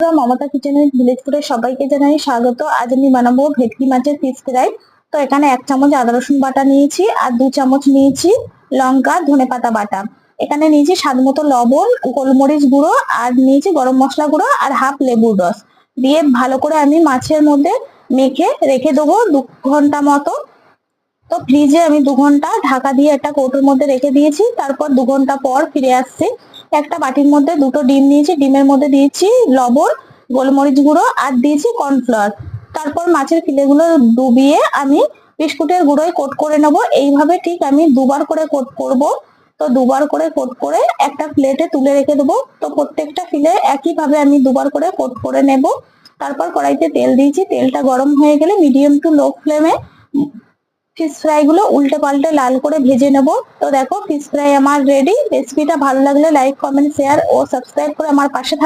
মমতা কিচেনের ভিলেজপুরে সবাইকে জানাই স্বাগত। আজ আমি বানাবো ভেটকি মাছের ফিশ ফ্রাই। তো এখানে 1 চামচ আদা রসুন বাটা নিয়েছি আর 2 চামচ নিয়েছি লঙ্কা ধনেপাতা বাটা। এখানে নিয়েছি স্বাদ মতো লবণ, গোলমরিচ গুঁড়ো আর নিয়েছি গরম মশলা গুঁড়ো আর হাফ লেবুর রস দিয়ে ভালো করে আমি মাছের মধ্যে মেখে রেখে দেবো 2 ঘন্টা মতো। তো ফ্রিজে আমি 2 ঘন্টা ঢাকা দিয়ে একটা কৌটোর মধ্যে রেখে দিয়েছি। তারপর 2 ঘন্টা পর ফিরে আসছি। একটা বাটির মধ্যে 2টো ডিম নিয়েছি, ডিমের মধ্যে দিয়েছি লবণ, গোলমরিচ গুঁড়ো আর দিয়েছি কর্নফ্লাওয়ার। তারপর মাছের ফিলেগুলো ডুবিয়ে আমি বিস্কুটের গুঁড়োয় কোট করে নেবো। এইভাবে ঠিক আমি 2বার করে কোট করব। তো 2বার করে কোট করে একটা প্লেটে তুলে রেখে দেবো। তো প্রত্যেকটা ফিলে একইভাবে আমি 2বার করে কোট করে নেব। তারপর কড়াইতে তেল দিয়েছি, তেলটা গরম হয়ে গেলে মিডিয়াম টু লো ফ্লেমে ফিশ ফ্রাই গুলো উল্টে পাল্টে লাল করে ভেজে নেব। তো দেখো ফিশ ফ্রাই আমার রেডি। রেসিপিটা ভালো লাগলে লাইক, কমেন্ট, শেয়ার ও সাবস্ক্রাইব করে আমার পাশে থাকবে।